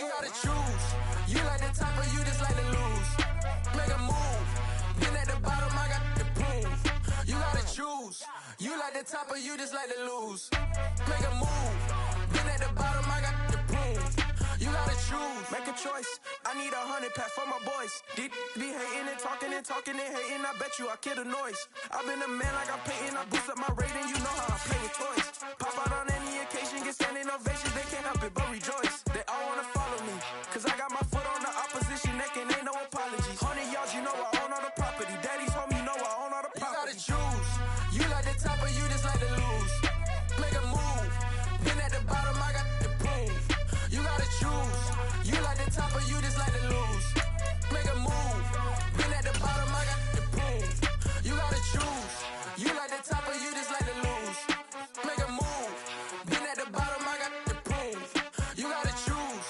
You gotta choose. You like the top or you just like to lose. Make a move. Been at the bottom, I got the proof. You gotta choose. You like the top or you just like to lose. Make a move. Been at the bottom, I got the proof. You gotta choose. Make a choice. I need 100 pack for my boys. Be hating and talking and talking and hating. I bet you I kill the noise. I've been a man like I'm Peyton. I boost up my rating. You know how I play with toys. Pop out on any occasion, get standing ovations. They can't help it but rejoice. They all wanna follow me, cause I got my foot on the opposition neck and ain't no apologies. 100 yards, you know I own all the property. Daddy's home, you know I own all the property. You gotta choose. You like the top or you just like to lose. Make a move. Been at the bottom, I got the proof. You gotta choose. You like the top or you just like to lose. Make a move. Been at the bottom, I got the proof. You gotta choose. You like the top or you just like to lose. Make a move. Been at the bottom, I got the proof. You gotta choose.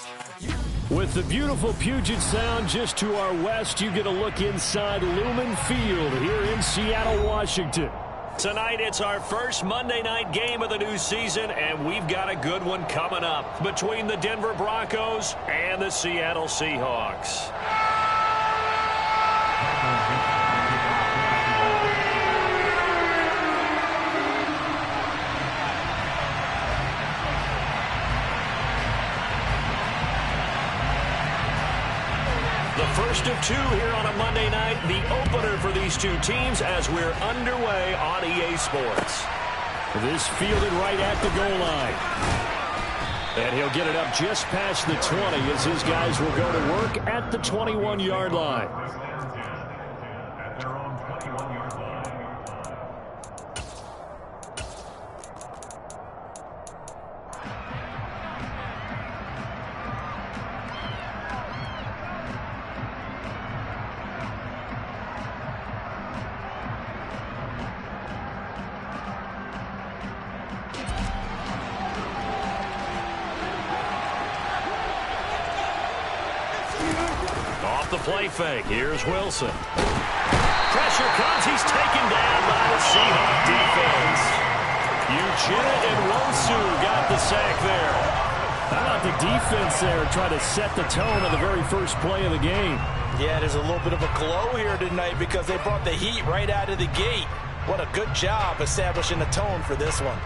With the beautiful Puget Sound just to our west, you get a look inside Lumen Field here in Seattle, Washington. Tonight, it's our first Monday night game of the new season, and we've got a good one coming up between the Denver Broncos and the Seattle Seahawks. First of two here on a Monday night, the opener for these two teams as we're underway on EA Sports. This fielded right at the goal line. And he'll get it up just past the 20 as his guys will go to work at the 21-yard line. The play fake. Here's Wilson. Pressure comes. He's taken down by the Seahawks defense. Uchenna and Wosu got the sack there. How about the defense there try to set the tone on the very first play of the game? Yeah, there's a little bit of a glow here tonight because they brought the heat right out of the gate. What a good job establishing the tone for this one.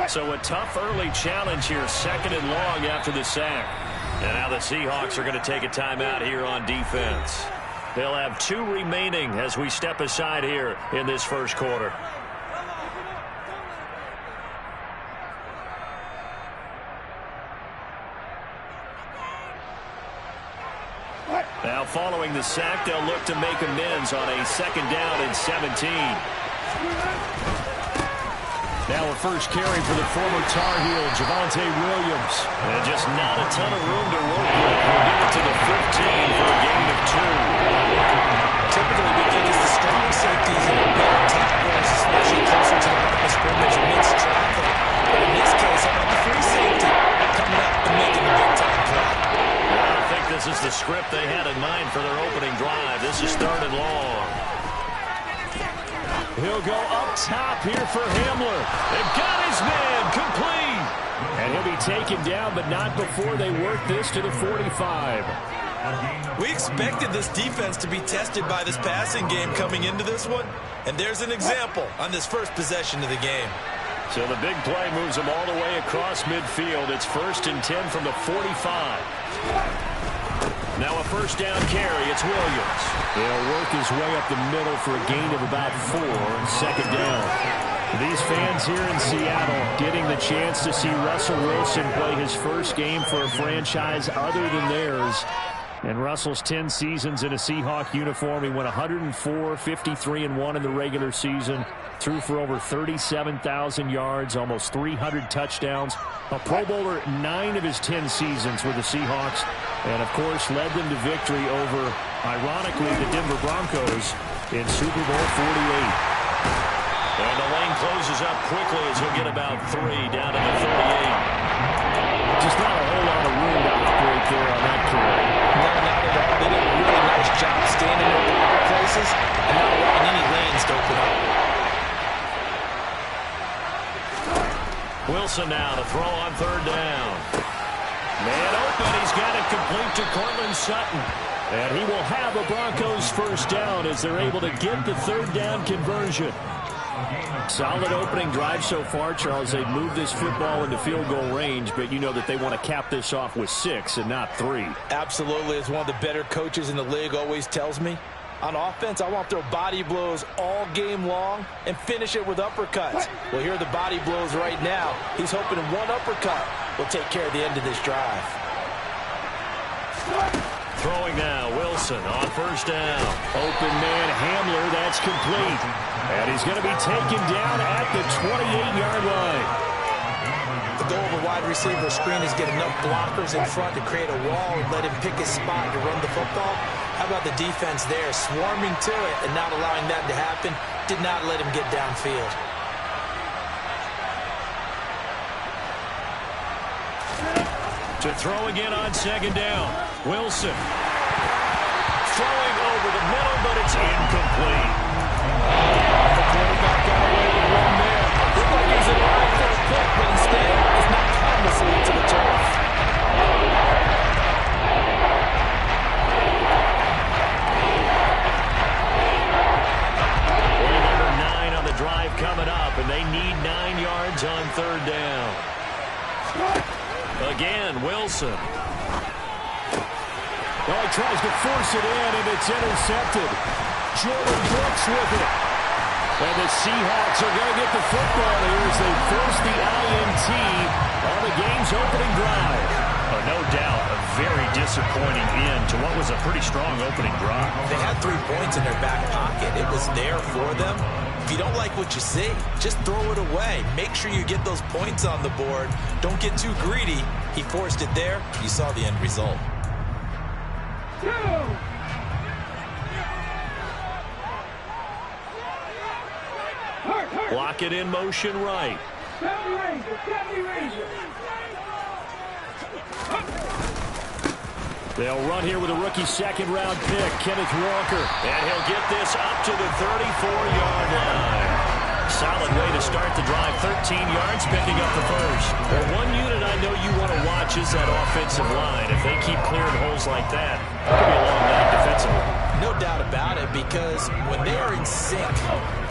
So a tough early challenge here, second and long after the sack. And now the Seahawks are going to take a timeout here on defense. They'll have two remaining as we step aside here in this first quarter. Now following the sack, they'll look to make amends on a second down and 17. Now a first carry for the former Tar Heel, Javonte Williams. And just not a ton of room to work with. We'll get it to the 15 for a gain of 2. Typically, we think it's the strong safeties and the better tackles, especially closer to the line of scrimmage amidst traffic. But in this case, how about the free safety coming up and making a big-time play? I think this is the script they had in mind for their opening drive. This is third and long. He'll go up top here for Hamler. They've got his man complete. And he'll be taken down, but not before they work this to the 45. We expected this defense to be tested by this passing game coming into this one. And there's an example on this first possession of the game. So the big play moves them all the way across midfield. It's 1st and 10 from the 45. Now a first down carry. It's Williams. He'll work his way up the middle for a gain of about 4. Second down. These fans here in Seattle getting the chance to see Russell Wilson play his first game for a franchise other than theirs. And Russell's 10 seasons in a Seahawk uniform. He went 104, 53-1 in the regular season. Threw for over 37,000 yards, almost 300 touchdowns. A Pro Bowler 9 of his 10 seasons with the Seahawks. And, of course, led them to victory over, ironically, the Denver Broncos in Super Bowl 48. And the lane closes up quickly as he'll get about 3 down to the 38. Just not a whole lot of room to operate there on that carry. No, not at all. They did a really nice job standing in the right places and not allowing any lanes to open up. Wilson now to throw on third down. Man open. He's got it complete to Cortland Sutton. And he will have a Broncos first down as they're able to get the third down conversion. Solid opening drive so far, Charles. They've moved this football into field goal range, but you know that they want to cap this off with 6 and not 3. Absolutely. As one of the better coaches in the league always tells me, on offense, I want to throw body blows all game long and finish it with uppercuts. Well, here are the body blows right now. He's hoping one uppercut will take care of the end of this drive. Throwing now, Wilson on first down. Open man, Hamler, that's complete. And he's going to be taken down at the 28-yard line. The goal of a wide receiver screen is get enough blockers in front to create a wall and let him pick his spot to run the football. How about the defense there, swarming to it and not allowing that to happen? Did not let him get downfield. To throw again on second down. Wilson. Throwing over the middle, but it's incomplete. The quarterback got away with one there. Looked like he was in line for a pick, but instead is not harmlessly into the turf. Play number 9 on the drive coming up, and they need 9 yards on third down. Again, Wilson. Oh, he tries to force it in, and it's intercepted. Jordan Brooks with it. And the Seahawks are going to get the football here as they force the INT on the game's opening drive. No doubt, a very disappointing end to what was a pretty strong opening drive. They had 3 points in their back pocket. It was there for them. If you don't like what you see, just throw it away. Make sure you get those points on the board. Don't get too greedy. He forced it there. You saw the end result. Block it in motion right. They'll run here with a rookie second-round pick, Kenneth Walker. And he'll get this up to the 34-yard line. Solid way to start the drive. 13 yards, picking up the first. Well, one unit I know you want to watch is that offensive line. If they keep clearing holes like that, it'll be a long night defensively. No doubt about it, because when they are in sync,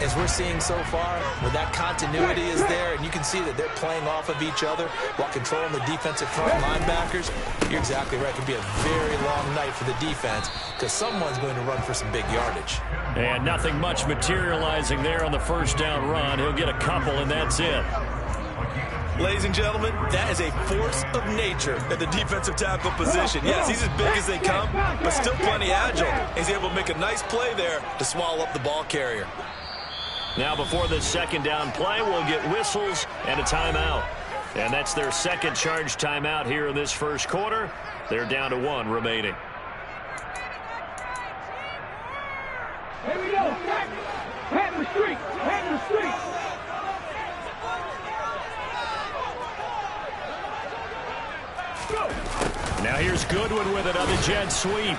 as we're seeing so far, when that continuity is there, and you can see that they're playing off of each other while controlling the defensive front linebackers, you're exactly right. It could be a very long night for the defense, because someone's going to run for some big yardage. And nothing much materializing there on the first down run. He'll get a couple, and that's it. Ladies and gentlemen, that is a force of nature at the defensive tackle position. Yes, he's as big as they come, but still plenty agile. He's able to make a nice play there to swallow up the ball carrier. Now before the second down play, we'll get whistles and a timeout. And that's their second charge timeout here in this first quarter. They're down to 1 remaining. Here we go. Pat the street. Pat the street. Now here's Goodwin with it on the jet sweep.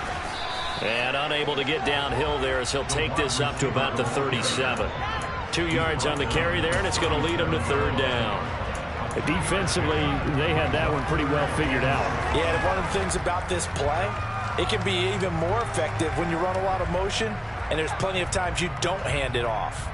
And unable to get downhill there as he'll take this up to about the 37. 2 yards on the carry there, and it's going to lead him to third down. Defensively, they had that one pretty well figured out. Yeah, and one of the things about this play, it can be even more effective when you run a lot of motion, and there's plenty of times you don't hand it off.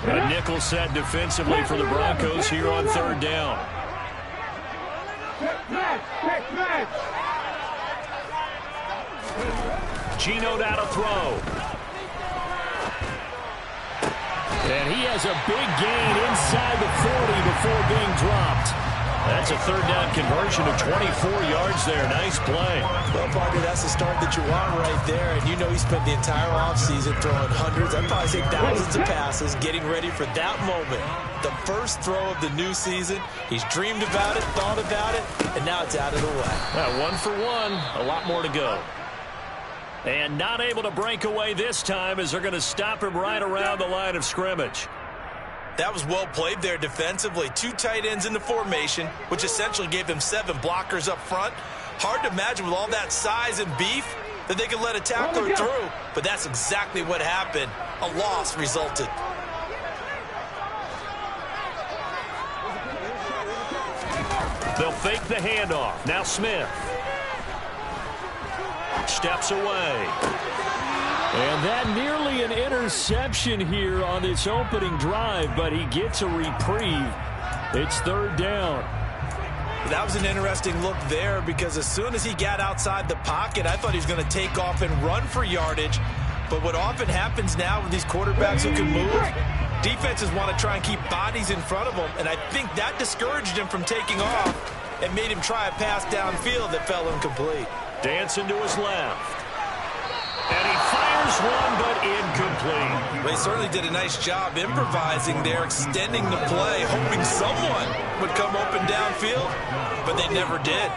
A nickel set defensively for the Broncos here on third down. Gino now to throw. And he has a big gain inside the 40 before being dropped. That's a third down conversion of 24 yards there. Nice play. Well, partner, that's the start that you want right there. And you know he spent the entire offseason throwing hundreds, I'd probably say thousands of passes, getting ready for that moment. The first throw of the new season. He's dreamed about it, thought about it, and now it's out of the way. Well, 1 for 1. A lot more to go. And not able to break away this time as they're going to stop him right around the line of scrimmage. That was well played there defensively. 2 tight ends in the formation, which essentially gave them 7 blockers up front. Hard to imagine with all that size and beef, that they could let a tackler through, but that's exactly what happened. A loss resulted. They'll fake the handoff. Now Smith steps away. And that nearly an interception here on this opening drive, but he gets a reprieve. It's third down. That was an interesting look there because as soon as he got outside the pocket, I thought he was going to take off and run for yardage. But what often happens now with these quarterbacks who can move, defenses want to try and keep bodies in front of them, and I think that discouraged him from taking off and made him try a pass downfield that fell incomplete. Dancing to his left. And he fires one, but incomplete. They certainly did a nice job improvising there, extending the play, hoping someone would come open downfield, but they never did.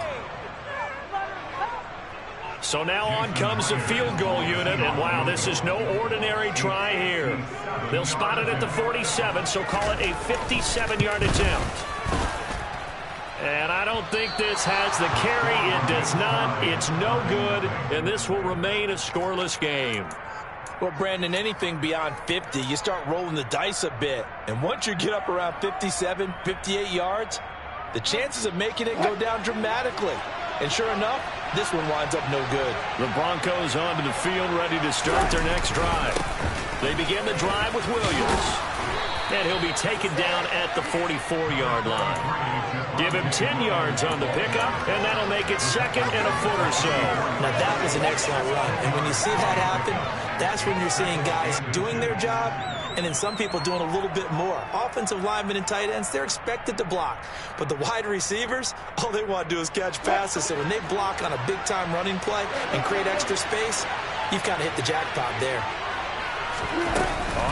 So now on comes the field goal unit, and wow, this is no ordinary try here. They'll spot it at the 47, so call it a 57-yard attempt. And I don't think this has the carry. It does not. It's no good, and this will remain a scoreless game. Well, Brandon, anything beyond 50, you start rolling the dice a bit. And once you get up around 57, 58 yards, the chances of making it go down dramatically. And sure enough, this one winds up no good. The Broncos onto the field, ready to start their next drive. They begin the drive with Williams. And he'll be taken down at the 44-yard line. Give him 10 yards on the pickup, and that'll make it second and a foot or so. Now, that was an excellent run. And when you see that happen, that's when you're seeing guys doing their job and then some people doing a little bit more. Offensive linemen and tight ends, they're expected to block. But the wide receivers, all they want to do is catch passes. So when they block on a big-time running play and create extra space, you've kind of hit the jackpot there.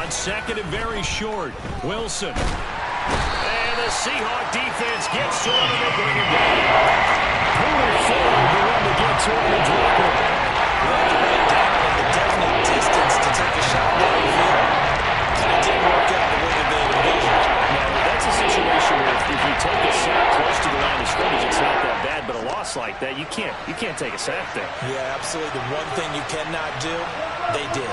On second and very short, Wilson. And the Seahawk defense gets to him and they bring him down. Pulling forward the one to get to him and drop him. Right down in the definite distance to take a shot downfield. And it didn't work out the way that they envisioned. Now, that's a situation where if you take a sack close to the line of scrimmage, it's not that bad. But a loss like that, you can't take a sack there. Yeah, absolutely. The one thing you cannot do, they did.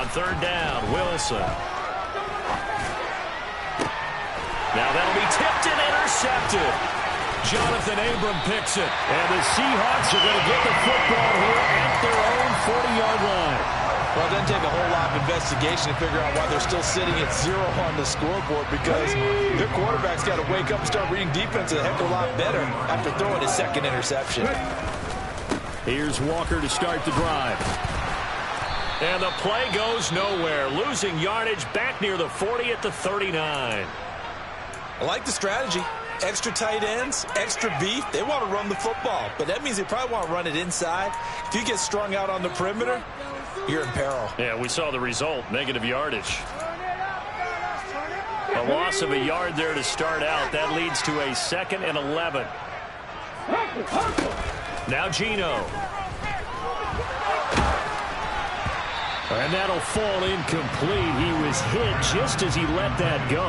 Third down, Wilson. Now that'll be tipped and intercepted. Jonathan Abram picks it. And the Seahawks are going to get the football here at their own 40-yard line. Well, it doesn't take a whole lot of investigation to figure out why they're still sitting at 0 on the scoreboard because their quarterback's got to wake up and start reading defense a heck of a lot better after throwing his second interception. Here's Walker to start the drive. And the play goes nowhere, losing yardage back near the 40 at the 39. I like the strategy. Extra tight ends, extra beef. They want to run the football, but that means they probably want to run it inside. If you get strung out on the perimeter, you're in peril. Yeah, we saw the result, negative yardage. A loss of a yard there to start out. That leads to a 2nd and 11. Now Geno. And that'll fall incomplete. He was hit just as he let that go.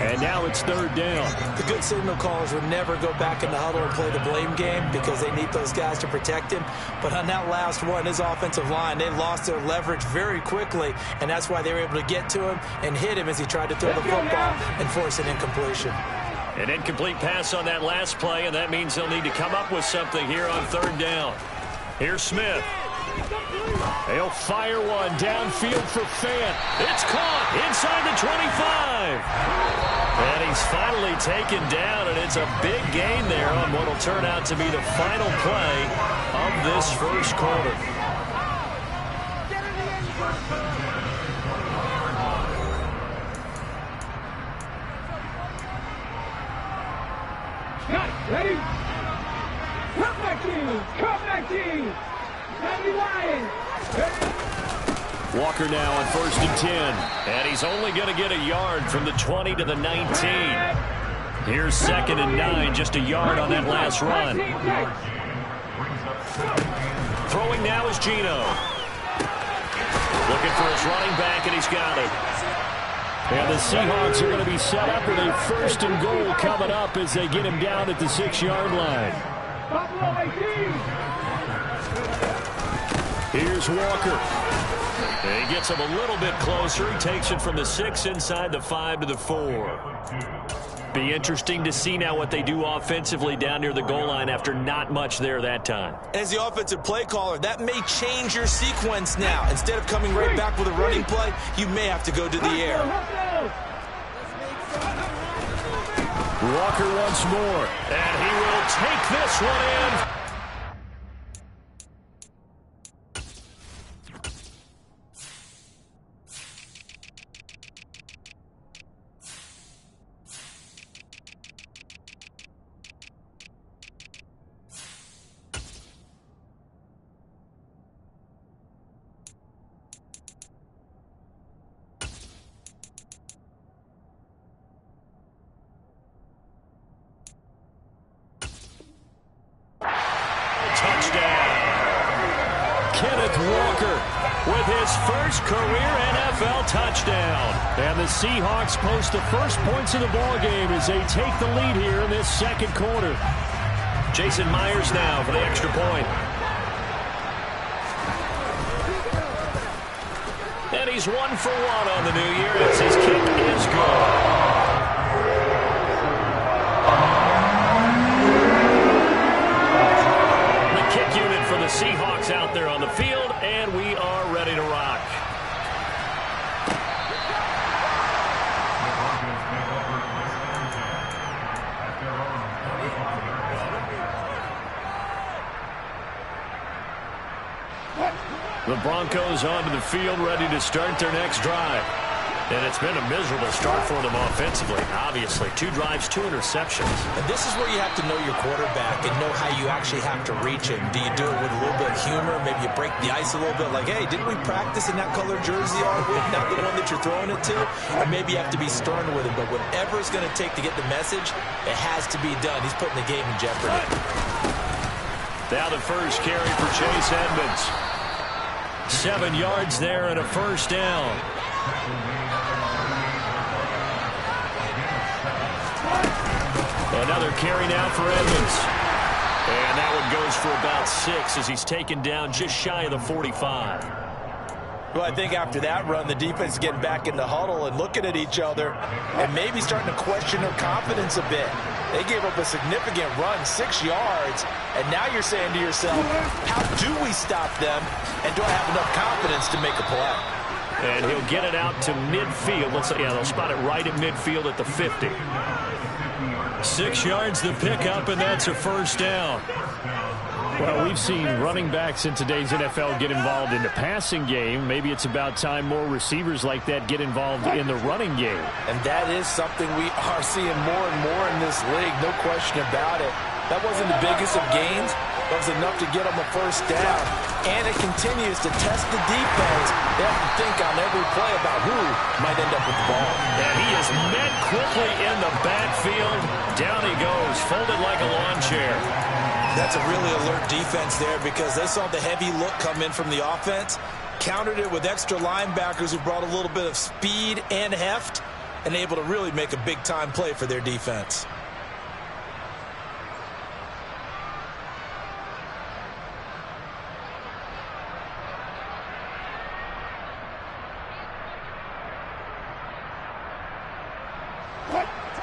And now it's third down. The good signal callers would never go back in the huddle and play the blame game because they need those guys to protect him. But on that last one, his offensive line, they lost their leverage very quickly, and that's why they were able to get to him and hit him as he tried to throw the football and force an incompletion. An incomplete pass on that last play, and that means they'll need to come up with something here on third down. Here's Smith. They'll fire one downfield for Fant. It's caught inside the 25. And he's finally taken down, and it's a big gain there on what will turn out to be the final play of this first quarter. Ready? Come back team! Come back team! Walker now on 1st and 10. And he's only going to get a yard from the 20 to the 19. Here's 2nd and 9, just a yard on that last run. Throwing now is Geno. Looking for his running back, and he's got it. And the Seahawks are going to be set up with a 1st and goal coming up as they get him down at the 6-yard line. Here's Walker. And he gets him a little bit closer. He takes it from the 6 inside the 5 to the 4. Be interesting to see now what they do offensively down near the goal line after not much there that time. As the offensive play caller, that may change your sequence now. Instead of coming right back with a running play, you may have to go to the air. Walker once more, and he will take this one in. With his first career NFL touchdown. And the Seahawks post the first points of the ballgame as they take the lead here in this 2nd quarter. Jason Myers now for the extra point. And he's 1 for 1 on the new year as his kick is good. For the Seahawks out there on the field, and we are ready to rock. The Broncos onto the field, ready to start their next drive. And it's been a miserable start for them offensively, obviously. 2 drives, 2 interceptions. And this is where you have to know your quarterback and know how you actually have to reach him. Do you do it with a little bit of humor? Maybe you break the ice a little bit like, hey, didn't we practice in that color jersey all week? Not the one that you're throwing it to? Or maybe you have to be stern with him. But whatever it's going to take to get the message, it has to be done. He's putting the game in jeopardy. Now the first carry for Chase Edmonds. 7 yards there and a first down. Another carry now for Edmonds. And that one goes for about 6 as he's taken down just shy of the 45. Well, I think after that run, the defense is getting back in the huddle and looking at each other and maybe starting to question their confidence a bit. They gave up a significant run, 6 yards, and now you're saying to yourself, how do we stop them, and do I have enough confidence to make a play? And he'll get it out to midfield. They'll spot it right at midfield at the 50. 6 yards the pickup, and that's a first down. Well, we've seen running backs in today's NFL get involved in the passing game. Maybe it's about time more receivers like that get involved in the running game. And that is something we are seeing more and more in this league, no question about it. That wasn't the biggest of gains. That was enough to get them a first down. And it continues to test the defense. They have to think on every play about who might end up with the ball. And he is met quickly in the backfield. Down he goes, folded like a lawn chair. That's a really alert defense there because they saw the heavy look come in from the offense, countered it with extra linebackers who brought a little bit of speed and heft, and able to really make a big-time play for their defense.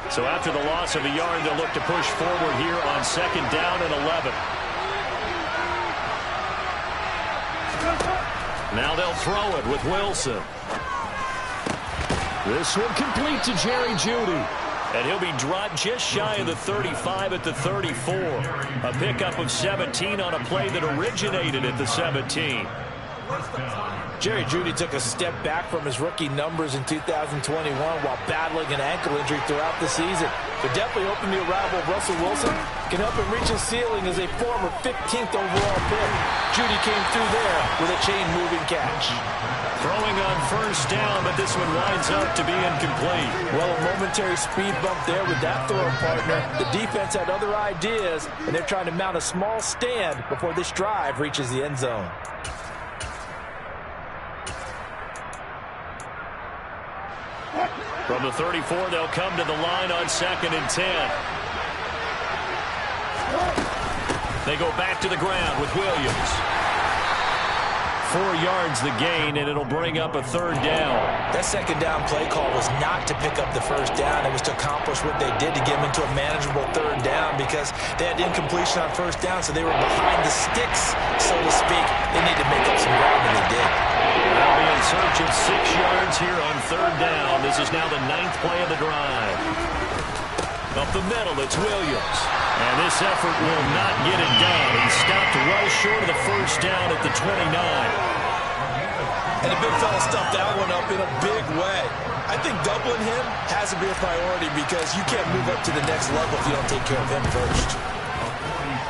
So after the loss of a yard, they'll look to push forward here on 2nd down and 11. Now they'll throw it with Wilson. This one complete to Jerry Jeudy. And he'll be dropped just shy of the 35 at the 34. A pickup of 17 on a play that originated at the 17. Jerry Jeudy took a step back from his rookie numbers in 2021 while battling an ankle injury throughout the season. But definitely hoping the arrival of Russell Wilson can help him reach his ceiling as a former 15th overall pick. Jeudy came through there with a chain-moving catch. Throwing on first down, but this one winds up to be incomplete. Well, a momentary speed bump there with that throw partner. The defense had other ideas, and they're trying to mount a small stand before this drive reaches the end zone. From the 34, they'll come to the line on 2nd and 10. They go back to the ground with Williams. 4 yards the gain, and it'll bring up a 3rd down. That 2nd down play call was not to pick up the 1st down. It was to accomplish what they did to get them into a manageable 3rd down because they had incompletion on 1st down, so they were behind the sticks, so to speak. They need to make up some ground, and they did. They'll be in search of 6 yards here on 3rd down. This is now the 9th play of the drive. Up the middle, it's Williams. And this effort will not get it done. He stopped well short of the 1st down at the 29. And the big fella stuffed that one up in a big way. I think doubling him has to be a priority because you can't move up to the next level if you don't take care of him first.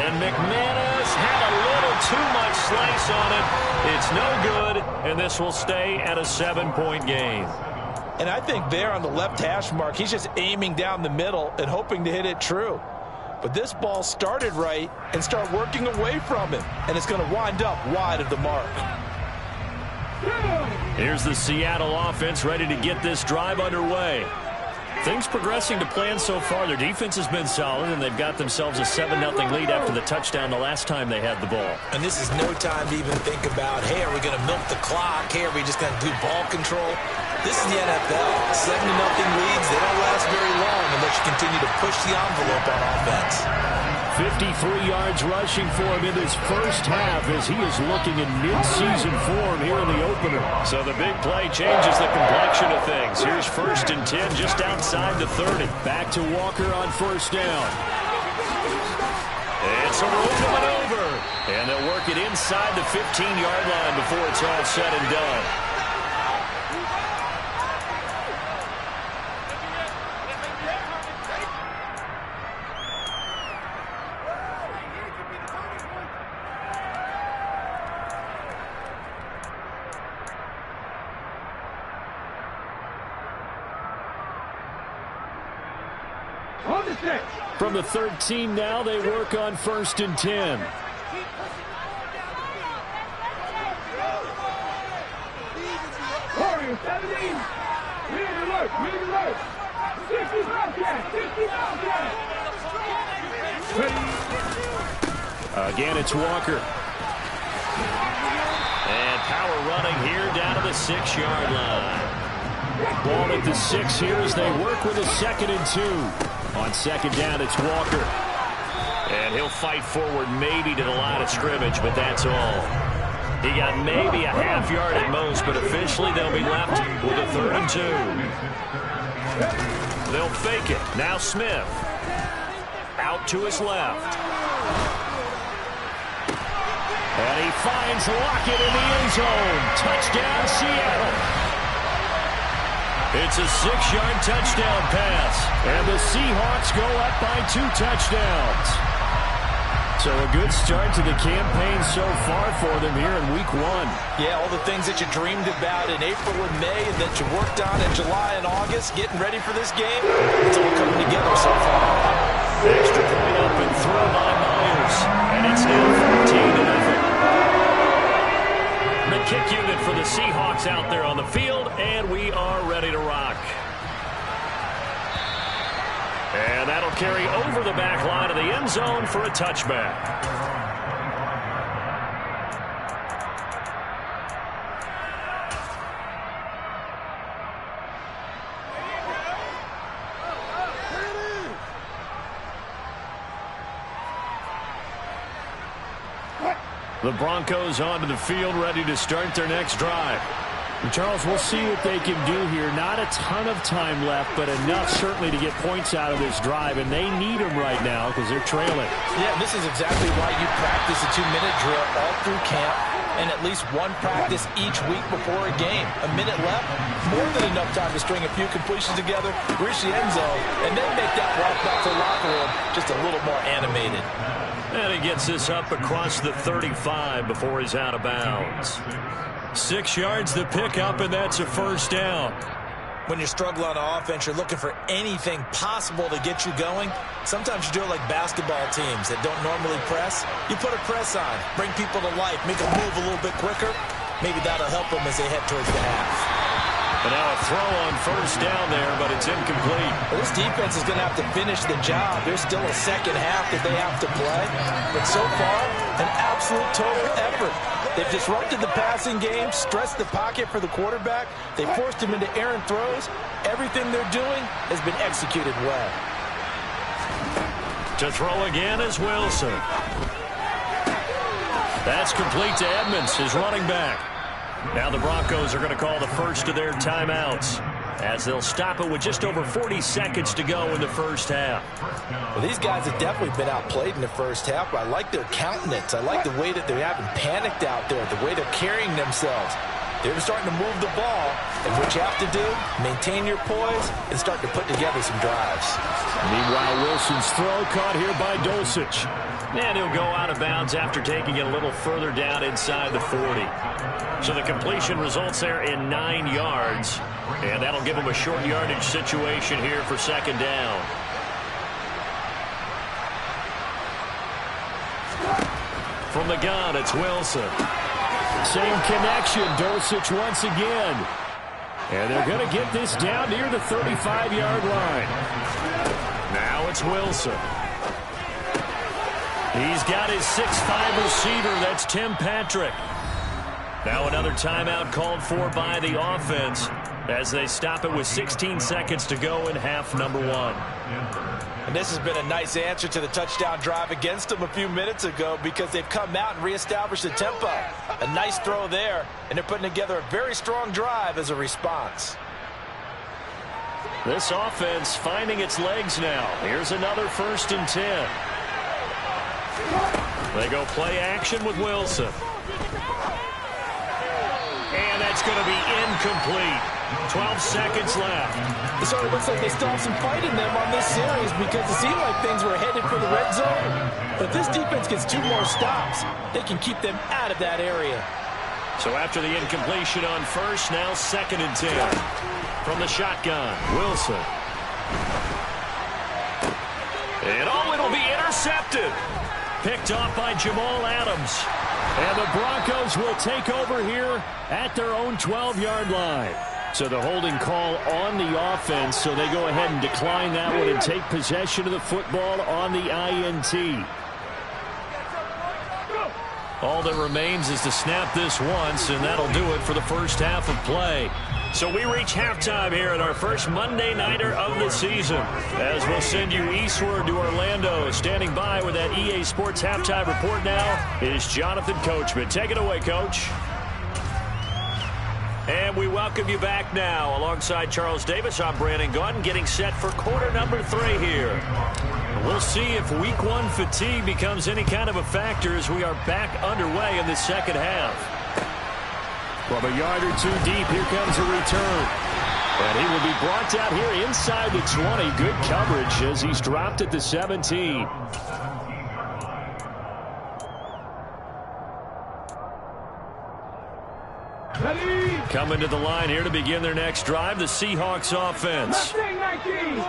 And McManus had a little too much slice on it. It's no good, and this will stay at a 7-point game. And I think there on the left hash mark, he's just aiming down the middle and hoping to hit it true. But this ball started right and started working away from him, and it's going to wind up wide of the mark. Here's the Seattle offense ready to get this drive underway. Things progressing to plan so far. Their defense has been solid, and they've got themselves a 7-0 lead after the touchdown the last time they had the ball. And this is no time to even think about, hey, are we going to milk the clock? Hey, are we just going to do ball control? This is the NFL. 7-0 leads, they don't last very long unless you continue to push the envelope on offense. 53 yards rushing for him in this first half as he is looking in mid-season form here in the opener. So the big play changes the complexion of things. Here's 1st and 10 just outside the 30. Back to Walker on 1st down. And so room to maneuver. And they'll work it inside the 15-yard line before it's all said and done. From the 13 now, they work on 1st and 10. Warriors 17. Ready to work. Ready to work. 60 Bobcats. 60 Bobcats. Again, it's Walker. And power running here down to the 6-yard line. Ball at the 6 here as they work with a 2nd and 2. On 2nd down, it's Walker. And he'll fight forward maybe to the line of scrimmage, but that's all. He got maybe a half yard at most, but officially they'll be left with a 3rd and 2. They'll fake it. Now Smith. Out to his left. And he finds Lockett in the end zone. Touchdown, Seattle. It's a 6-yard touchdown pass. And the Seahawks go up by 2 touchdowns. So a good start to the campaign so far for them here in Week 1. Yeah, all the things that you dreamed about in April and May and that you worked on in July and August, getting ready for this game, it's all coming together so far. Extra point up and through by Myers. And it's now 14-0. The kick unit for the Seahawks out there on the field, and we are ready to rock. And that'll carry over the back line of the end zone for a touchback. The Broncos onto the field, ready to start their next drive. And Charles, we'll see what they can do here. Not a ton of time left, but enough certainly to get points out of this drive, and they need them right now because they're trailing. Yeah, this is exactly why you practice a 2-minute drill all through camp and at least one practice each week before a game. A minute left, more than enough time to string a few completions together, reach the end zone, and then make that walk back to the locker room just a little more animated. And he gets this up across the 35 before he's out of bounds. 6 yards the pickup, and that's a 1st down. When you're struggling on offense, you're looking for anything possible to get you going. Sometimes you do it like basketball teams that don't normally press. You put a press on, bring people to life, make them move a little bit quicker. Maybe that'll help them as they head towards the half. And now a throw on first down there, but it's incomplete. Well, this defense is going to have to finish the job. There's still a second half that they have to play. But so far, an absolute total effort. They've disrupted the passing game, stressed the pocket for the quarterback. They forced him into errant throws. Everything they're doing has been executed well. To throw again is Wilson. That's complete to Edmonds, his running back. Now the Broncos are going to call the first of their timeouts as they'll stop it with just over 40 seconds to go in the first half. Well, these guys have definitely been outplayed in the first half, but I like their countenance. I like the way that they haven't panicked out there, the way they're carrying themselves. They're starting to move the ball, and what you have to do, maintain your poise and start to put together some drives. Meanwhile, Wilson's throw caught here by Dulcich. And he'll go out of bounds after taking it a little further down inside the 40. So the completion results there in 9 yards. And that'll give him a short yardage situation here for second down. From the gun, it's Wilson. Same connection, Dulcich once again. And they're going to get this down near the 35-yard line. Now it's Wilson. He's got his 6'5" receiver. That's Tim Patrick. Now another timeout called for by the offense as they stop it with 16 seconds to go in half number 1. And this has been a nice answer to the touchdown drive against them a few minutes ago because they've come out and reestablished the tempo. A nice throw there, and they're putting together a very strong drive as a response. This offense finding its legs now. Here's another 1st and 10. They go play action with Wilson. And that's going to be incomplete. 12 seconds left. It sort of looks like they still have some fight in them on this series because it seemed like things were headed for the red zone. But if this defense gets 2 more stops, they can keep them out of that area. So after the incompletion on first, now 2nd and 10. From the shotgun, Wilson. And it'll be intercepted. Picked off by Jamal Adams. And the Broncos will take over here at their own 12-yard line. So the holding call on the offense, so they go ahead and decline that one and take possession of the football on the INT. All that remains is to snap this once, and that'll do it for the first half of play. So we reach halftime here at our first Monday Nighter of the season, as we'll send you eastward to Orlando. Standing by with that EA Sports Halftime Report now is Jonathan Coachman. Take it away, Coach. And we welcome you back now. Alongside Charles Davis, I'm Brandon Gaudin, getting set for quarter number 3 here. We'll see if week 1 fatigue becomes any kind of a factor as we are back underway in the second half. From a yard or 2 deep, here comes a return. And he will be brought down here inside the 20. Good coverage as he's dropped at the 17. Ready? Coming to the line here to begin their next drive, the Seahawks offense. 19.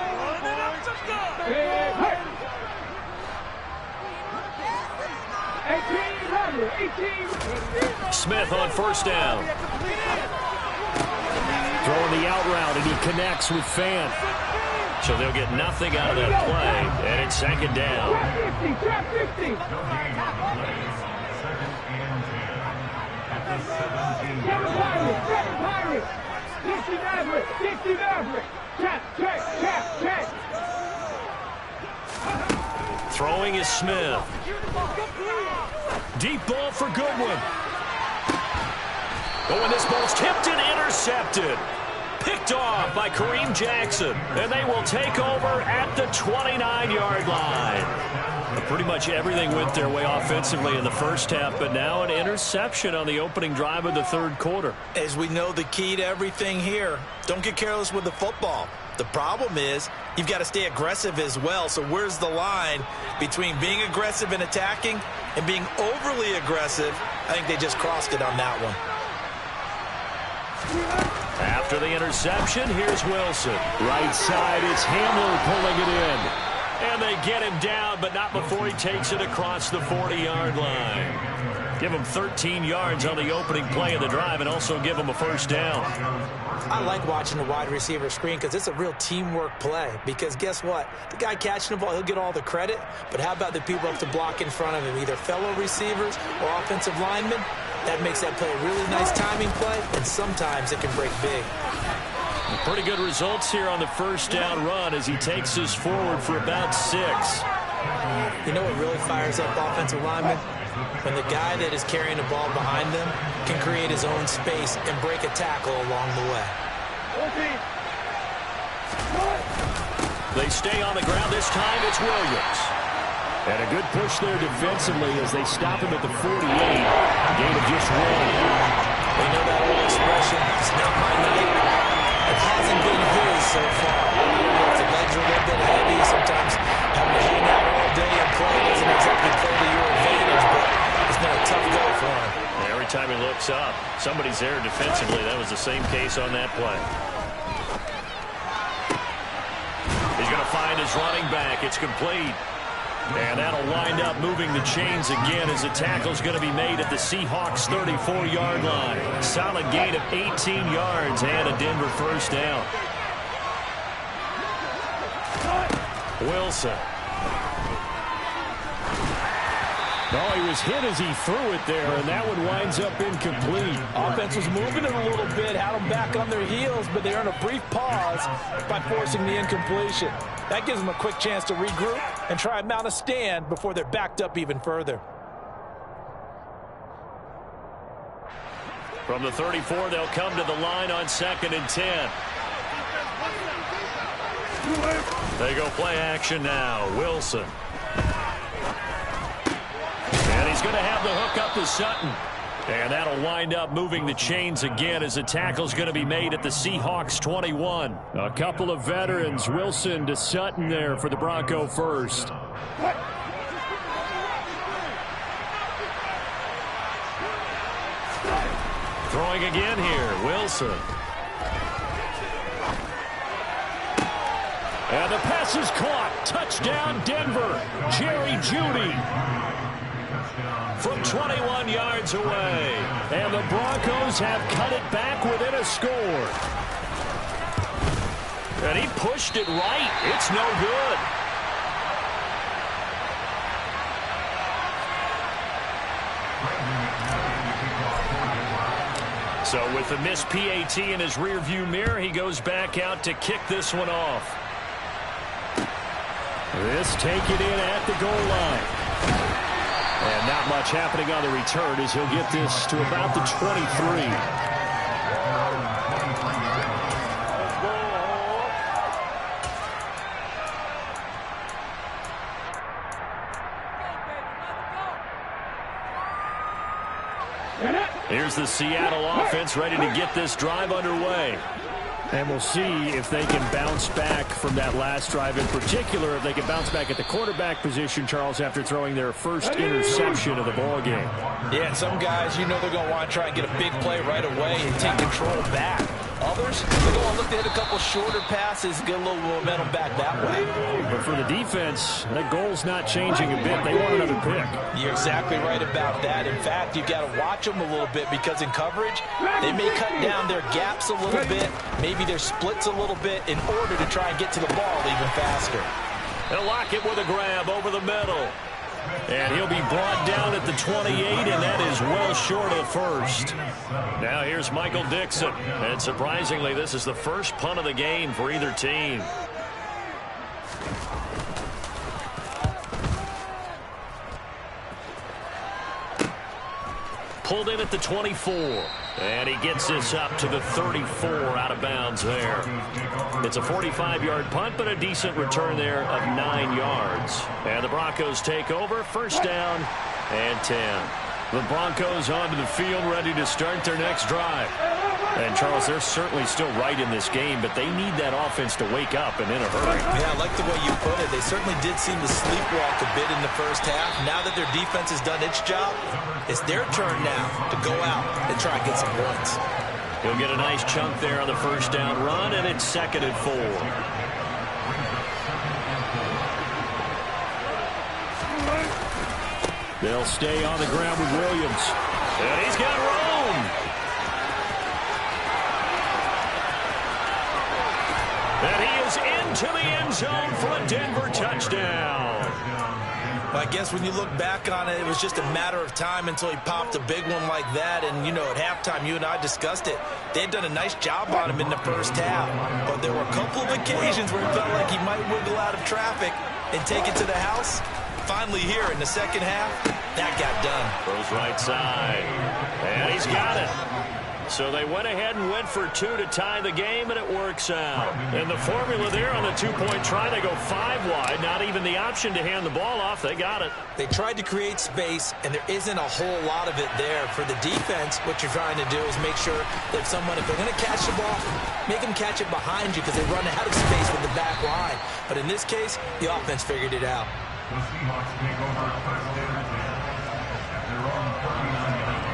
Smith on first down. Throwing the out route, and he connects with Fant. So they'll get nothing out of that play, and it's 2nd down. Trap 50. Pirate. 60 Maverick. Check. Throwing is Smith. Deep ball for Goodwin. Oh, and this ball's tipped and intercepted. Picked off by Kareem Jackson. And they will take over at the 29-yard line. Pretty much everything went their way offensively in the first half, but now an interception on the opening drive of the 3rd quarter. As we know, the key to everything here, don't get careless with the football. The problem is you've got to stay aggressive as well. So where's the line between being aggressive and attacking and being overly aggressive? I think they just crossed it on that one. After the interception, here's Wilson. Right side, it's Hamler pulling it in. And they get him down, but not before he takes it across the 40-yard line. Give him 13 yards on the opening play of the drive and also give him a first down. I like watching the wide receiver screen because it's a real teamwork play. Because guess what? The guy catching the ball, he'll get all the credit. But how about the people up to block in front of him, either fellow receivers or offensive linemen? That makes that play a really nice timing play, and sometimes it can break big. Pretty good results here on the first down run as he takes us forward for about 6. You know what really fires up offensive linemen? When the guy that is carrying the ball behind them can create his own space and break a tackle along the way. They stay on the ground. This time it's Williams. And a good push there defensively as they stop him at the 48. Gain of just 1. They know that old expression, it's not my night. It hasn't been his so far. The legs are a little bit heavy. Sometimes having to hang out all day and play doesn't exactly play to your advantage, but it's been a tough go for him. Every time he looks up, somebody's there defensively. That was the same case on that play. He's going to find his running back. It's complete. And that'll wind up moving the chains again as the tackle's going to be made at the Seahawks 34-yard line. Solid gain of 18 yards and a Denver first down. Wilson. Oh, he was hit as he threw it there, and that one winds up incomplete. Offense was moving it a little bit, had them back on their heels, but they earned a brief pause by forcing the incompletion. That gives them a quick chance to regroup and try and mount a stand before they're backed up even further. From the 34, they'll come to the line on 2nd and 10. They go play action now. Wilson. And he's going to have the hook up to Sutton. And that'll wind up moving the chains again as the tackle's going to be made at the Seahawks 21. A couple of veterans, Wilson to Sutton there for the Bronco first. Throwing again here, Wilson. And the pass is caught. Touchdown, Denver. Jerry Jeudy from 21 yards away. And the Broncos have cut it back within a score. And he pushed it right. It's no good. So with the missed PAT in his rearview mirror, he goes back out to kick this one off. This take it in at the goal line. And not much happening on the return as he'll get this to about the 23. Here's the Seattle offense ready to get this drive underway. And we'll see if they can bounce back from that last drive. In particular, if they can bounce back at the quarterback position, Charles, after throwing their first interception of the ballgame. Yeah, some guys, you know they're going to want to try and get a big play right away and take control back. Others, they're going to look to hit a couple shorter passes, get a little momentum back that way. But for the defense, that goal's not changing a bit. They want another pick. You're exactly right about that. In fact, you've got to watch them a little bit because in coverage, they may cut down their gaps a little bit, maybe their splits a little bit in order to try and get to the ball even faster. They'll lock it with a grab over the middle. And he'll be brought down at the 28, and that is well short of the first. Now here's Michael Dixon. And surprisingly, this is the first punt of the game for either team. Pulled in at the 24. And he gets this up to the 34 out of bounds there. It's a 45-yard punt, but a decent return there of 9 yards. And the Broncos take over, first down and 10. The Broncos onto the field, ready to start their next drive. And, Charles, they're certainly still right in this game, but they need that offense to wake up and in a hurry. Yeah, I like the way you put it. They certainly did seem to sleepwalk a bit in the first half. Now that their defense has done its job, it's their turn now to go out and try and get some points. He'll get a nice chunk there on the first down run, and it's 2nd and 4. They'll stay on the ground with Williams. And he's got room. goes into the end zone for a Denver touchdown. I guess when you look back on it, it was just a matter of time until he popped a big one like that. And, you know, at halftime, you and I discussed it. They had done a nice job on him in the first half. But there were a couple of occasions where he felt like he might wiggle out of traffic and take it to the house. Finally here in the second half, that got done. Goes right side. And he's got it. So they went ahead and went for two to tie the game, and it works out. And the formula there on the two-point try, they go 5 wide. Not even the option to hand the ball off. They got it. They tried to create space, and there isn't a whole lot of it there. For the defense, what you're trying to do is make sure that if they're going to catch the ball, make them catch it behind you because they run out of space with the back line. But in this case, the offense figured it out. The Seahawks take over first down and 10 at their own 39-yard line.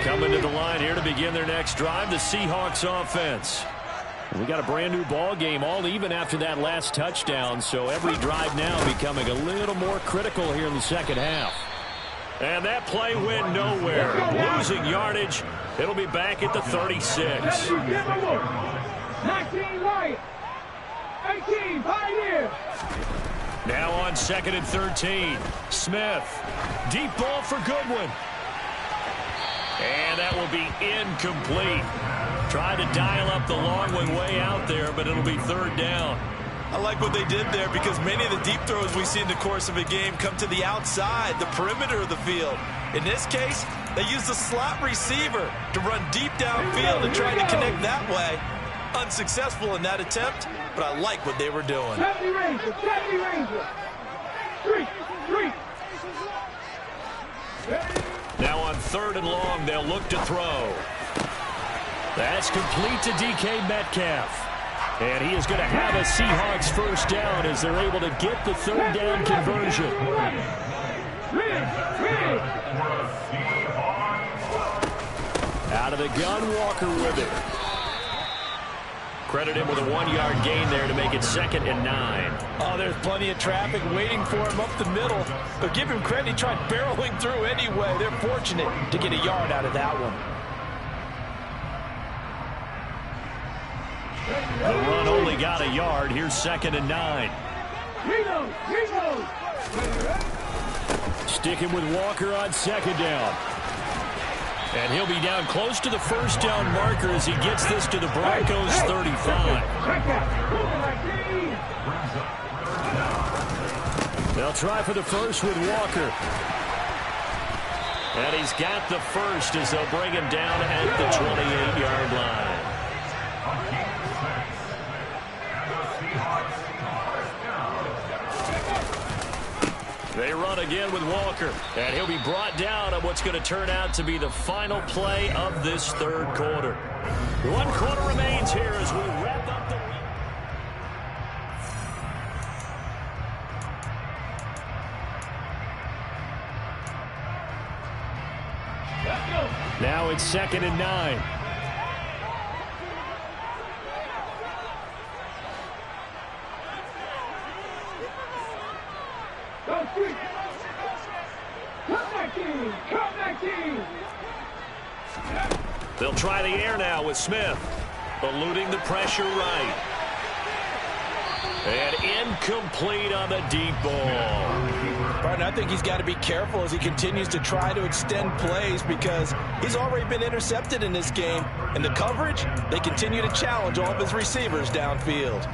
Coming to the line here to begin their next drive, the Seahawks offense. We got a brand new ball game, all even after that last touchdown, so every drive now becoming a little more critical here in the second half. And that play went nowhere. Losing yardage. It'll be back at the 36. 19 Lions, 18 Pioneers. Now on 2nd and 13. Smith. Deep ball for Goodwin. And that will be incomplete. Try to dial up the long one way out there, but it'll be 3rd down. I like what they did there because many of the deep throws we see in the course of a game come to the outside, the perimeter of the field. In this case, they used the slot receiver to run deep downfield and try to connect that way. Unsuccessful in that attempt, but I like what they were doing. 70 Ranger, 70 Ranger. 3. Now on 3rd and long, they'll look to throw. That's complete to DK Metcalf. And he is going to have a Seahawks first down as they're able to get the 3rd down conversion. Out of the gun, Walker with it. Credit him with a 1-yard gain there to make it 2nd and 9. Oh, there's plenty of traffic waiting for him up the middle. But give him credit, he tried barreling through anyway. They're fortunate to get a yard out of that one. The run only got a yard. Here's 2nd and 9. Sticking with Walker on 2nd down. And he'll be down close to the first down marker as he gets this to the Broncos 35. They'll try for the first with Walker. And he's got the first as they'll bring him down at the 28-yard line. They run again with Walker, and he'll be brought down on what's going to turn out to be the final play of this 3rd quarter. 1 quarter remains here as we wrap up the... Now it's 2nd and 9. They'll try the air now with Smith. Eluding the pressure right. And incomplete on the deep ball. Right, I think he's got to be careful as he continues to try to extend plays because he's already been intercepted in this game. And the coverage, they continue to challenge all of his receivers downfield.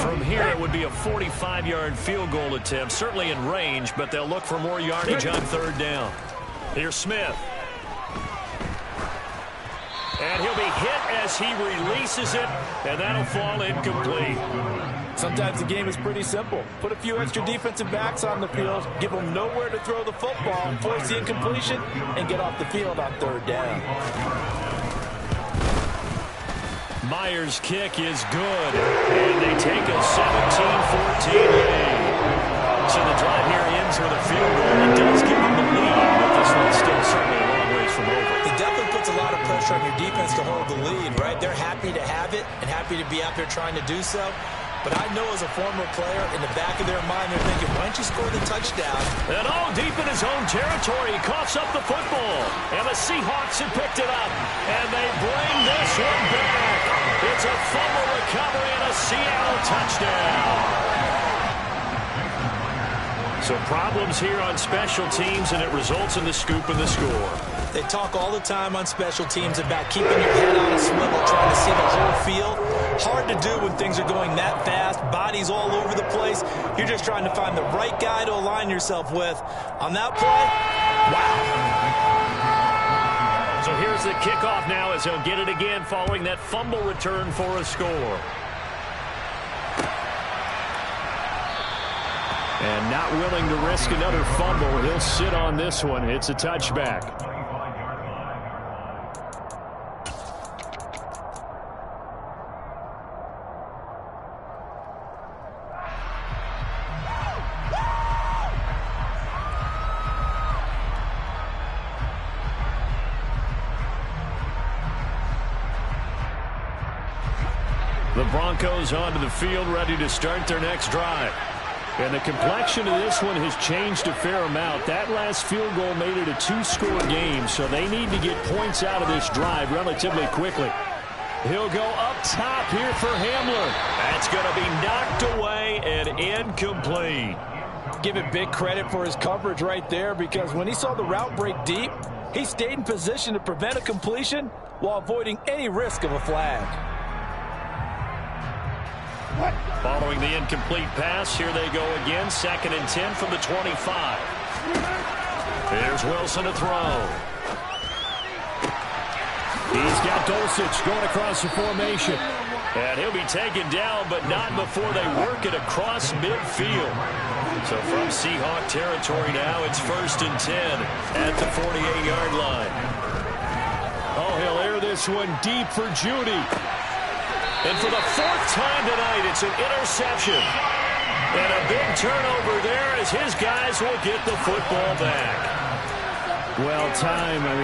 From here, it would be a 45-yard field goal attempt, certainly in range, but they'll look for more yardage on 3rd down. Here's Smith. And he'll be hit as he releases it, and that'll fall incomplete. Sometimes the game is pretty simple. Put a few extra defensive backs on the field, give them nowhere to throw the football, force the incompletion, and get off the field on 3rd down. Myers' kick is good, and they take a 17-14 lead. So the drive here ends with a field goal. It does give them the lead, but this one's still certainly a long ways from over. It definitely puts a lot of pressure on your defense to hold the lead, right? They're happy to have it and happy to be out there trying to do so. But I know as a former player, in the back of their mind, they're thinking, why don't you score the touchdown? And all deep in his own territory, he coughs up the football. And the Seahawks have picked it up. And they bring this one back. It's a fumble recovery and a Seattle touchdown. So problems here on special teams, and it results in the scoop and the score. They talk all the time on special teams about keeping your head on a swivel, trying to see the whole field. Hard to do when things are going that fast, bodies all over the place. You're just trying to find the right guy to align yourself with. On that play, wow. So here's the kickoff now as he'll get it again following that fumble return for a score. And not willing to risk another fumble, he'll sit on this one. It's a touchback. The Broncos onto the field, ready to start their next drive. And the complexion of this one has changed a fair amount. That last field goal made it a two-score game, so they need to get points out of this drive relatively quickly. He'll go up top here for Hamler. That's going to be knocked away and incomplete. Give it big credit for his coverage right there, because when he saw the route break deep, he stayed in position to prevent a completion while avoiding any risk of a flag. Following the incomplete pass, here they go again. 2nd and 10 from the 25. There's Wilson to throw. He's got Dulcich going across the formation. And he'll be taken down, but not before they work it across midfield. So from Seahawk territory now, it's 1st and 10 at the 48-yard line. Oh, he'll air this one deep for Judy. And for the 4th time tonight, it's an interception. And a big turnover there as his guys will get the football back. Well,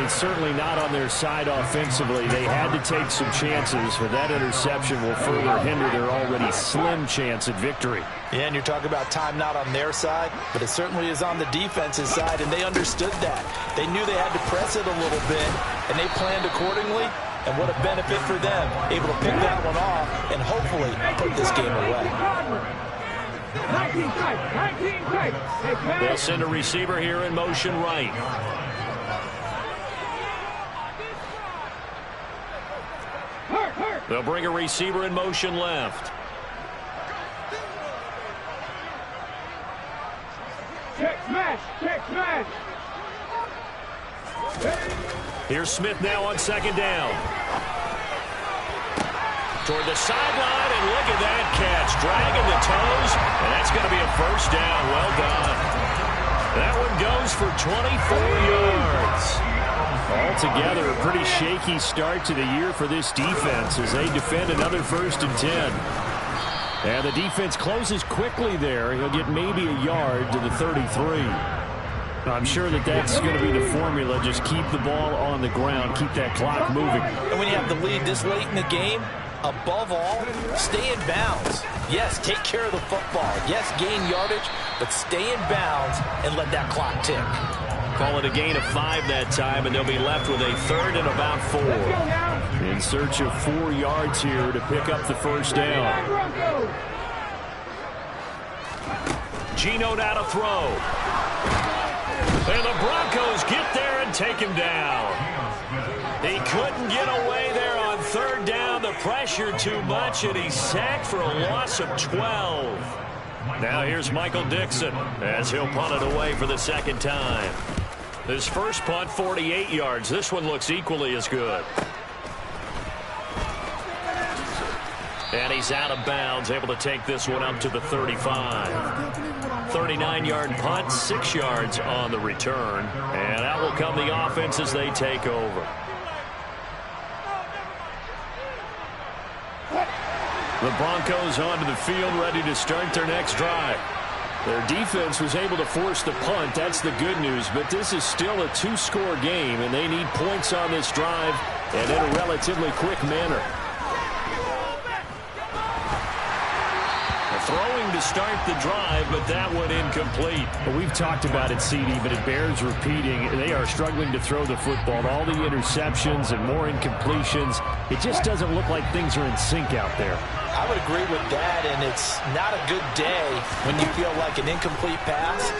certainly not on their side offensively. They had to take some chances, but that interception will further hinder their already slim chance at victory. Yeah, and you're talking about time not on their side, but it certainly is on the defense's side, and they understood that. They knew they had to press it a little bit, and they planned accordingly. And what a benefit for them, able to pick that one off and hopefully put this game away. 19 They'll send a receiver here in motion right. They'll bring a receiver in motion left. Check smash, check smash. Here's Smith now on 2nd down. Toward the sideline, and look at that catch. Dragging the toes, and that's going to be a 1st down. Well done. That one goes for 24 yards. Altogether, a pretty shaky start to the year for this defense as they defend another 1st and 10. And the defense closes quickly there. He'll get maybe a yard to the 33. I'm sure that's going to be the formula. Just keep the ball on the ground, keep that clock moving. And when you have the lead this late in the game, above all, stay in bounds. Yes, take care of the football. Yes, gain yardage, but stay in bounds and let that clock tick. Call it a gain of 5 that time, and they'll be left with a 3rd and about 4. In search of 4 yards here to pick up the 1st down. Geno now to throw. And the Broncos get there and take him down. He couldn't get away there on 3rd down. The pressure too much, and he's sacked for a loss of 12. Now here's Michael Dixon as he'll punt it away for the 2nd time. His first punt, 48 yards. This one looks equally as good. And he's out of bounds, able to take this one up to the 35. 39-yard punt, 6 yards on the return. And out will come the offense as they take over. The Broncos onto the field, ready to start their next drive. Their defense was able to force the punt. That's the good news. But this is still a 2-score game, and they need points on this drive and in a relatively quick manner. throwing to start the drive, but that one incomplete. Well, we've talked about it, CD, but it bears repeating. They are struggling to throw the football. All the interceptions and more incompletions. It just doesn't look like things are in sync out there. I would agree with that, and it's not a good day when you feel like an incomplete pass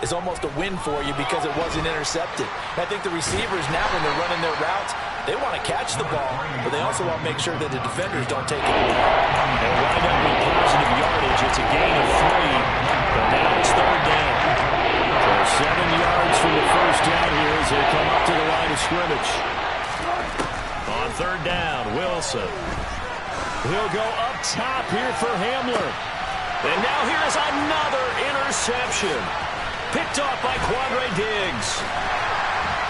is almost a win for you because it wasn't intercepted. And I think the receivers now, when they're running their routes, they want to catch the ball, but they also want to make sure that the defenders don't take it away. They wind up with positive yardage. It's a gain of 3, but now it's third down. So 7 yards from the first down here as they come up to the line of scrimmage. On third down, Wilson. He'll go up top here for Hamler. And now here's another interception. Picked off by Quandre Diggs.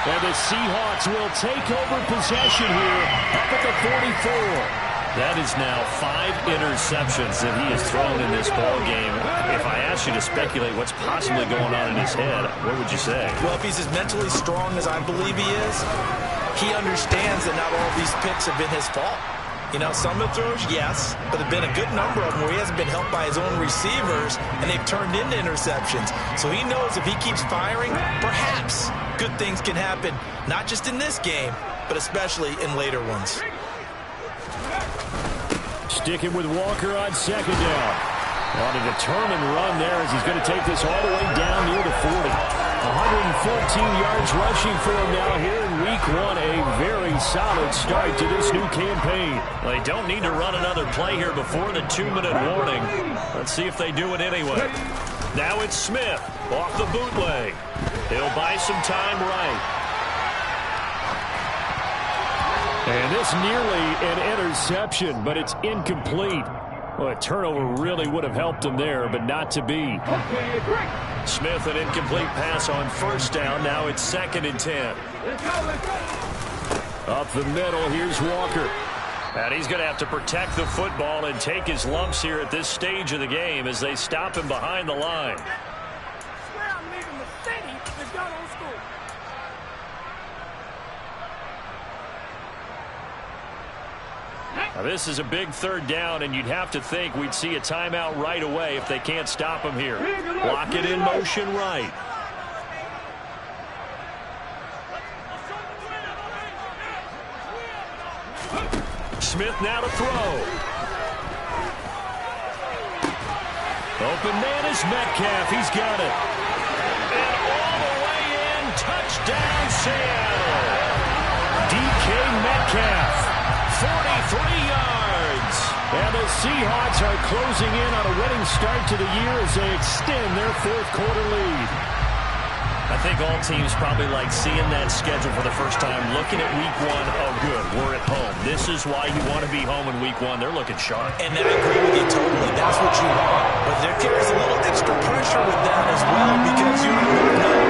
And the Seahawks will take over possession here up at the 44. That is now 5 interceptions that he has thrown in this ball game. If I asked you to speculate what's possibly going on in his head, what would you say? Well, if he's as mentally strong as I believe he is, he understands that not all these picks have been his fault. You know, some of the throws, yes, but there have been a good number of them where he hasn't been helped by his own receivers, and they've turned into interceptions. So he knows if he keeps firing, perhaps good things can happen, not just in this game, but especially in later ones. Sticking with Walker on second down. On a determined run there as he's going to take this all the way down near the 40. 114 yards rushing for him now here in week 1. A very solid start to this new campaign. Well, they don't need to run another play here before the 2-minute warning. Let's see if they do it anyway. Now it's Smith off the bootleg. He'll buy some time right. And this nearly an interception, but it's incomplete. Well, a turnover really would have helped him there, but not to be. Smith, an incomplete pass on first down. Now it's 2nd and 10. Up the middle, here's Walker. And he's going to have to protect the football and take his lumps here at this stage of the game as they stop him behind the line. Now, this is a big third down, and you'd have to think we'd see a timeout right away if they can't stop him here. Block it in motion right. Smith now to throw. Open man is Metcalf. He's got it. And all the way in. Touchdown, Seattle. DK Metcalf. 43 yards. And the Seahawks are closing in on a winning start to the year as they extend their 4th quarter lead. I think all teams probably like seeing that schedule for the first time, looking at week 1. Oh, good, we're at home. This is why you want to be home in week 1. They're looking sharp. And I agree with you totally. That's what you want. But there carries a little extra pressure with that as well because you know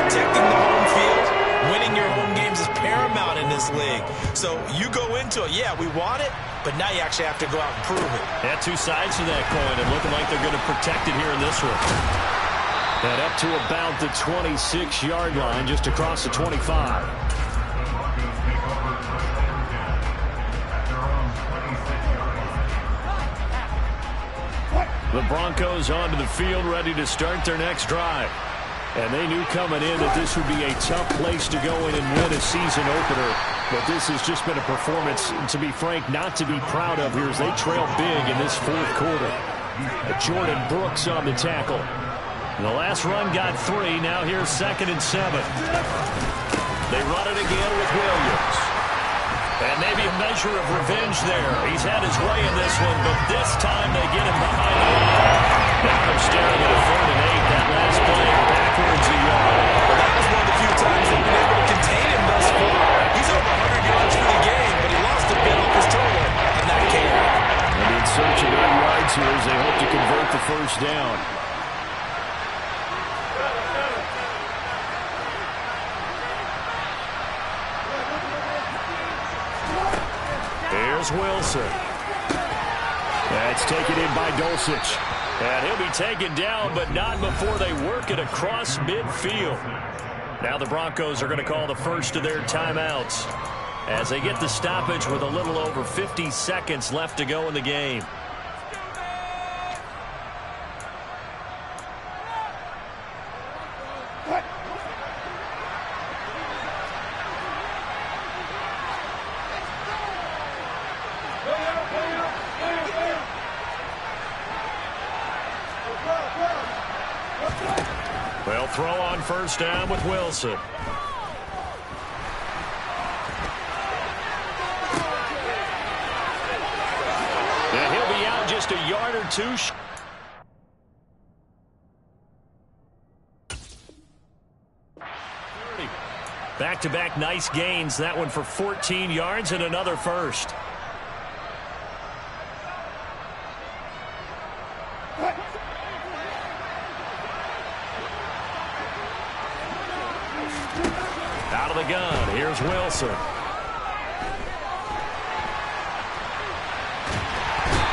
protecting the home field, winning your home games is paramount in this league. So you go into it, yeah, we want it, but now you actually have to go out and prove it. Yeah, 2 sides to that coin, and looking like they're going to protect it here in this one. And up to about the 26-yard line, just across the 25. The Broncos onto the field, ready to start their next drive. And they knew coming in that this would be a tough place to go in and win a season opener. But this has just been a performance, to be frank, not to be proud of here as they trail big in this 4th quarter. Jordan Brooks on the tackle. The last run got 3. Now here's 2nd and 7. They run it again with Williams. And maybe a measure of revenge there. He's had his way in this one, but this time they get him behind the line. Now they're staring at a 3rd and 8. That last play backwards a yard. Well, that was one of the few times they've been able to contain him thus far. He's over 100 yards for the game, but he lost a bit off his total on that carry. And in search of 8 yards here as they hope to convert the first down. Here's Wilson. That's taken in by Dulcich. And he'll be taken down, but not before they work it across midfield. Now the Broncos are going to call the first of their timeouts as they get the stoppage with a little over 50 seconds left to go in the game. throw on first down with Wilson. And he'll be out just a yard or two. Back-to-back nice gains. That one for 14 yards and another first. Out of the gun. Here's Wilson.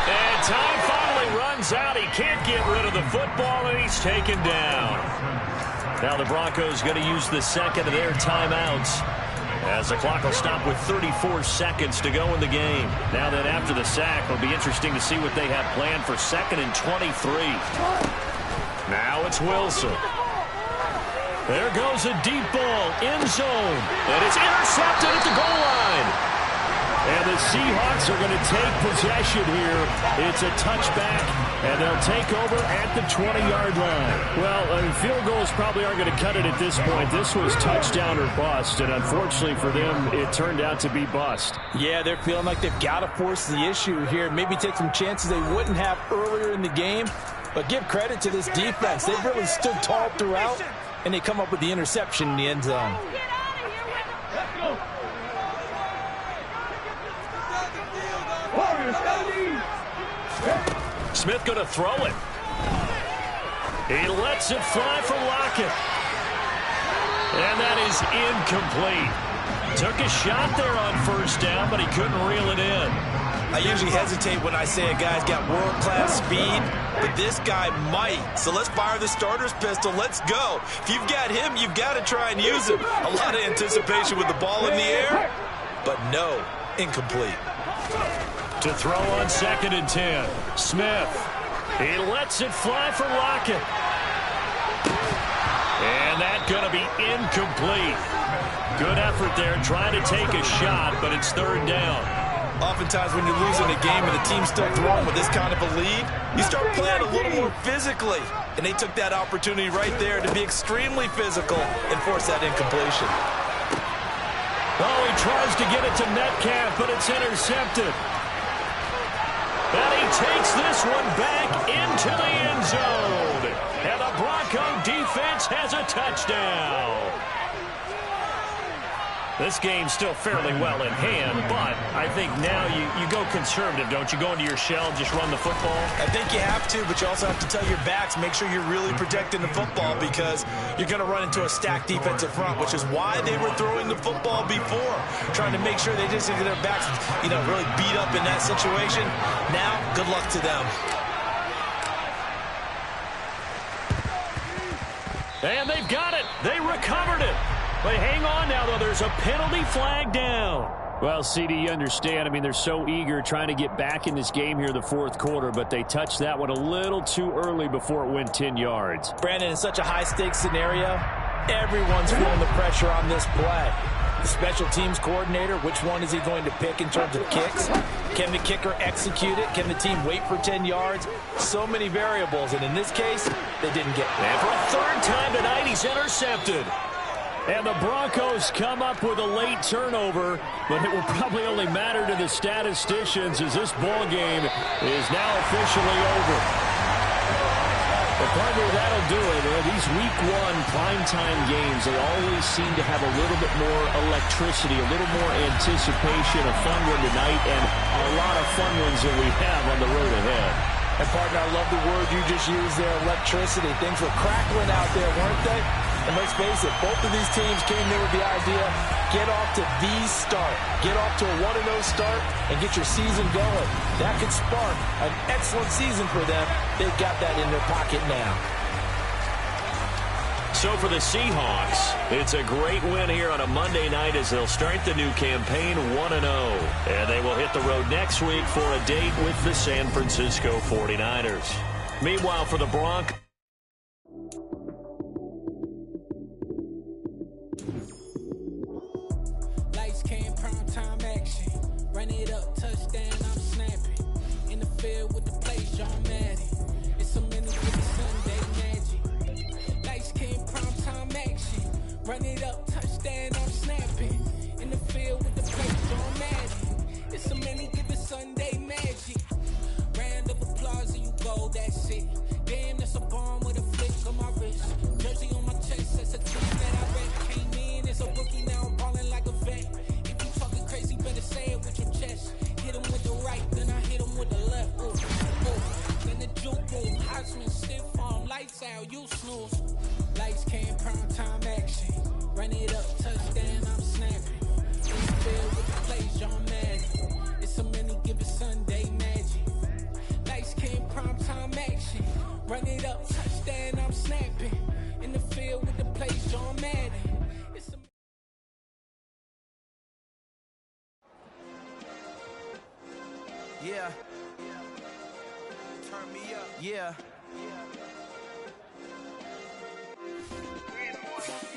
And time finally runs out. He can't get rid of the football, and he's taken down. Now the Broncos going to use the second of their timeouts as the clock will stop with 34 seconds to go in the game. Now that after the sack, it'll be interesting to see what they have planned for 2nd and 23. Now it's Wilson. There goes a deep ball, end zone, and it's intercepted at the goal line. And the Seahawks are going to take possession here. It's a touchback, and they'll take over at the 20-yard line. Well, field goals probably aren't going to cut it at this point. This was touchdown or bust, and unfortunately for them, it turned out to be bust. Yeah, they're feeling like they've got to force the issue here. Maybe take some chances they wouldn't have earlier in the game. But give credit to this defense. They've really stood tall throughout, and they come up with the interception in the end zone. Smith going to throw it. He lets it fly for Lockett. And that is incomplete. Took a shot there on first down, but he couldn't reel it in. I usually hesitate when I say a guy's got world-class speed, but this guy might. So let's fire the starter's pistol. Let's go. If you've got him, you've got to try and use him. A lot of anticipation with the ball in the air, but no, incomplete. To throw on 2nd and 10. Smith. He lets it fly for Lockett. And that's going to be incomplete. Good effort there trying to take a shot, but it's 3rd down. Oftentimes when you're losing a game and the team's still throwing with this kind of a lead, you start playing a little more physically. And they took that opportunity right there to be extremely physical and force that incompletion. Oh, he tries to get it to Metcalf, but it's intercepted. And he takes this one back into the end zone. And the Bronco defense has a touchdown. This game's still fairly well in hand, but I think now you go conservative, don't you? Go into your shell, just run the football? I think you have to, but you also have to tell your backs, make sure you're really protecting the football because you're going to run into a stacked defensive front, which is why they were throwing the football before, trying to make sure they just get their backs, really beat up in that situation. Now, good luck to them. And they've got it. They recovered it. But hang on now, though. There's a penalty flag down. Well, CD, you understand. I mean, they're so eager trying to get back in this game here in the 4th quarter, but they touched that one a little too early before it went 10 yards. Brandon, in such a high-stakes scenario, everyone's feeling the pressure on this play. The special teams coordinator, which one is he going to pick in terms of kicks? Can the kicker execute it? Can the team wait for 10 yards? So many variables, and in this case, they didn't get it. And for a 3rd time tonight, he's intercepted. And the Broncos come up with a late turnover, but it will probably only matter to the statisticians as this ball game is now officially over. But partner, that'll do it. These Week 1 primetime games, they always seem to have a little bit more electricity, a little more anticipation, a fun one tonight, and a lot of fun ones that we have on the road ahead. And partner, I love the word you just used there, electricity. Things were crackling out there, weren't they? And let's face it, both of these teams came there with the idea, get off to the start. Get off to a 1-0 start and get your season going. That could spark an excellent season for them. They've got that in their pocket now. So for the Seahawks, it's a great win here on a Monday night as they'll start the new campaign 1-0. And they will hit the road next week for a date with the San Francisco 49ers. Meanwhile, for the Broncos, Lights came, prime time action. Run it up, touchdown, I'm snapping. In the field with the place, John Madden. It's a minute with the Sunday magic. Lights came, prime Run it up, touchdown, I'm snapping. In the field with the plate, John Madden. It's so many, give it Sunday magic. Round of applause and you go, that's it. Damn, that's a bomb with a flick on my wrist. Jersey on my chest, that's a team that I bet. Came in as a rookie, now I'm balling like a vet. If you talking crazy, better say it with your chest. Hit him with the right, then I hit him with the left. Ooh, ooh. Then the juke move, Heisman, stiff arm, lights out, you snooze. Lights came, prime time action. Run it up, touchdown, I'm snapping. In the field with the plays, John Madden. It's so many, give it Sunday magic. Lights came, prime time action. Run it up, touchdown, I'm snapping. In the field with the plays, John Madden. It's a yeah. Turn me up. Yeah.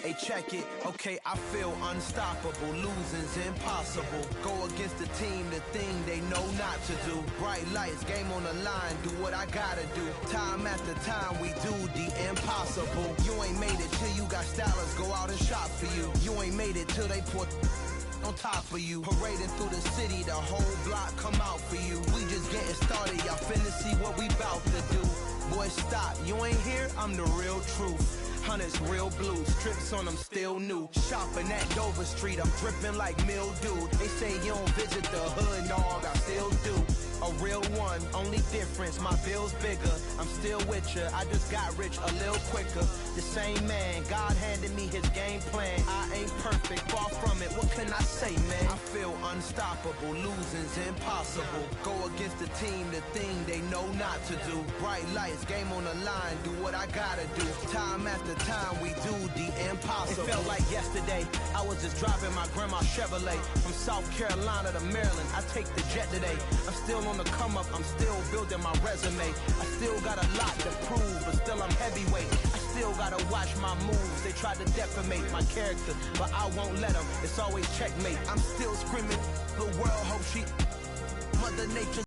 Hey, check it. Okay, I feel unstoppable. Losing's impossible. Go against the team, the thing they know not to do. Bright lights, game on the line. Do what I gotta do. Time after time, we do the impossible. You ain't made it till you got stylers go out and shop for you. You ain't made it till they put on top of you. Parading through the city, the whole block come out for you. We just getting started, y'all finna see what we bout to do. Boy, stop, you ain't here, I'm the real truth. Hunters, real blue, strips on them still new. Shopping at Dover Street, I'm dripping like mildew. They say you don't visit the hood, dog, I still do. A real one, only difference, my bill's bigger. I'm still with ya, I just got rich a little quicker. The same man, God handed me his game plan. I ain't perfect, far from it, what can I say, man? I feel unstoppable, losing's impossible. Go against the team, the thing they know not to do. Bright lights, game on the line, do what I gotta do. Time after time, we do the impossible. It felt like yesterday, I was just driving my grandma's Chevrolet. From South Carolina to Maryland, I take the jet today. I'm still on the come up, I'm still building my resume. I still got a lot to prove, but still I'm heavyweight. I still gotta watch my moves. They try to defamate my character, but I won't let them. It's always checkmate. I'm still screaming, the world hope she Mother Nature